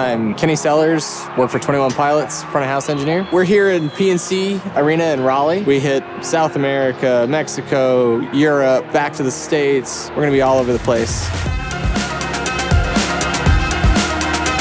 I'm Kenny Sellars, work for 21 Pilots, front of house engineer. We're here in PNC Arena in Raleigh. We hit South America, Mexico, Europe, back to the States. We're gonna be all over the place.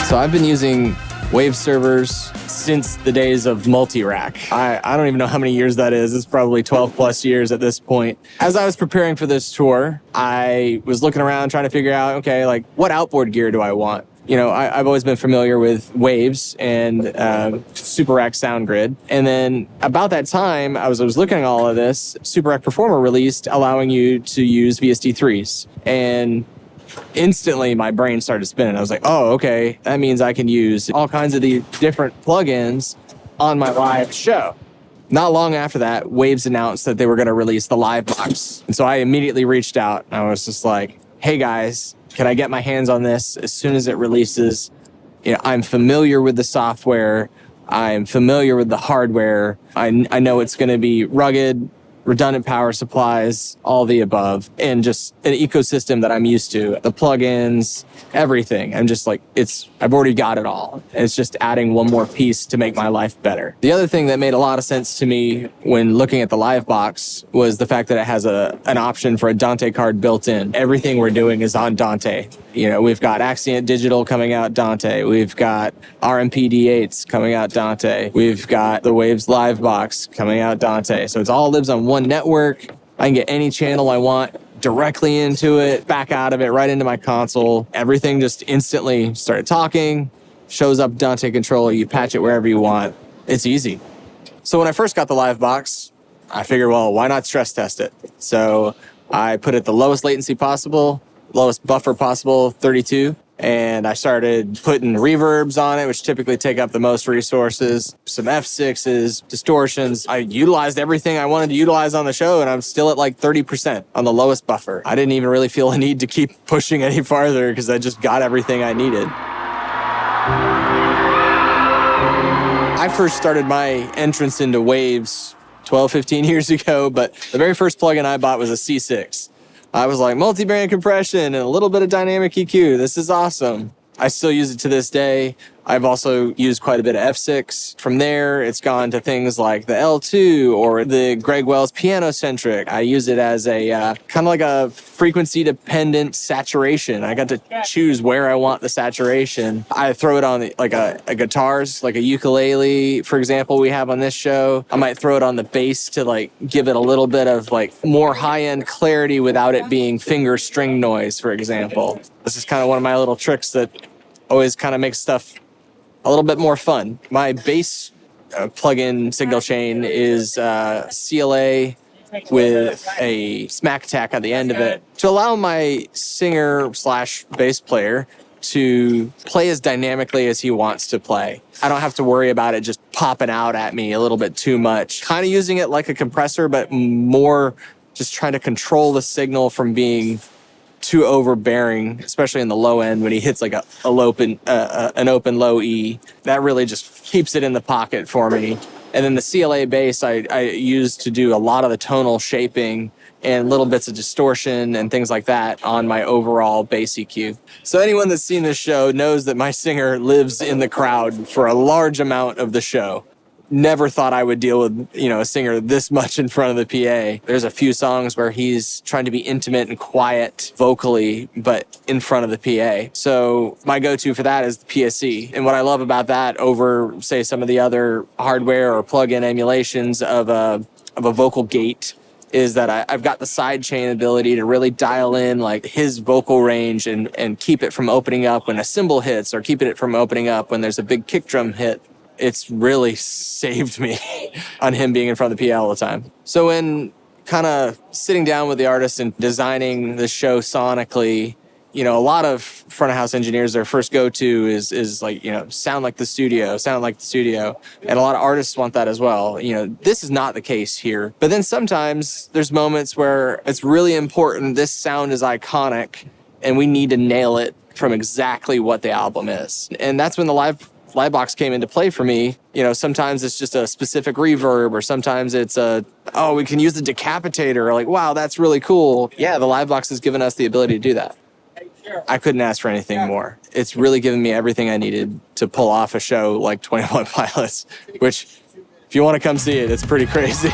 So I've been using Waves servers since the days of multi-rack. I don't even know how many years that is. It's probably 12 plus years at this point. As I was preparing for this tour, I was looking around trying to figure out, okay, like what outboard gear do I want? You know, I've always been familiar with Waves and SuperRack sound grid. And then about that time, I was looking at all of this, SuperRack Performer released allowing you to use VSD3s. And instantly my brain started spinning. I was like, oh, okay, that means I can use all kinds of these different plugins on my live show. Not long after that, Waves announced that they were going to release the LiveBox. And so I immediately reached out. I was just like, hey guys, can I get my hands on this as soon as it releases? You know, I'm familiar with the software. I'm familiar with the hardware. I know it's going to be rugged, redundant power supplies, all the above, and just an ecosystem that I'm used to. The plugins, everything. I'm just like, I've already got it all. It's just adding one more piece to make my life better. The other thing that made a lot of sense to me when looking at the LiveBox was the fact that it has an option for a Dante card built in. Everything we're doing is on Dante. You know, we've got Axient Digital coming out Dante. We've got RMP D8s coming out Dante. We've got the Waves LiveBox coming out Dante. So it all lives on one network. I can get any channel I want directly into it, back out of it, right into my console. Everything just instantly started talking, shows up Dante controller, you patch it wherever you want. It's easy. So when I first got the LiveBox, I figured, well, why not stress test it? So I put it the lowest latency possible, lowest buffer possible, 32. And I started putting reverbs on it, which typically take up the most resources, some F6s, distortions. I utilized everything I wanted to utilize on the show, and I'm still at like 30% on the lowest buffer. I didn't even really feel a need to keep pushing any farther because I just got everything I needed. I first started my entrance into Waves 12, 15 years ago, but the very first plugin I bought was a C6. I was like, multi-band compression and a little bit of dynamic EQ. This is awesome. I still use it to this day. I've also used quite a bit of F6. From there, it's gone to things like the L2 or the Greg Wells piano-centric. I use it as a kind of like a frequency-dependent saturation. I got to choose where I want the saturation. I throw it on like a guitars, like a ukulele, for example, we have on this show. I might throw it on the bass to like give it a little bit of like more high-end clarity without it being finger string noise, for example. This is kind of one of my little tricks that always kind of makes stuff a little bit more fun. My bass plugin signal chain is CLA with a smack attack at the end of it to allow my singer slash bass player to play as dynamically as he wants to play. I don't have to worry about it just popping out at me a little bit too much. Kind of using it like a compressor, but more just trying to control the signal from being too overbearing, especially in the low end when he hits like an open low E. That really just keeps it in the pocket for me. And then the CLA bass I use to do a lot of the tonal shaping and little bits of distortion and things like that on my overall bass EQ. So anyone that's seen this show knows that my singer lives in the crowd for a large amount of the show. Never thought I would deal with, a singer this much in front of the PA. There's a few songs where he's trying to be intimate and quiet vocally, but in front of the PA. So my go-to for that is the PSC. And what I love about that over, say, some of the other hardware or plug-in emulations of a vocal gate is that I've got the sidechain ability to really dial in like his vocal range and keep it from opening up when a cymbal hits or keeping it from opening up when there's a big kick drum hit. It's really saved me on him being in front of the PA all the time. So when kind of sitting down with the artist and designing the show sonically, a lot of front of house engineers, their first go-to is like, sound like the studio. And a lot of artists want that as well. This is not the case here. But then sometimes there's moments where it's really important. This sound is iconic and we need to nail it from exactly what the album is. And that's when the LiveBox came into play for me. Sometimes it's just a specific reverb, or sometimes it's we can use the decapitator. Like, wow, that's really cool. Yeah, the LiveBox has given us the ability to do that. I couldn't ask for anything more. It's really given me everything I needed to pull off a show like 21 Pilots, which if you want to come see it, it's pretty crazy.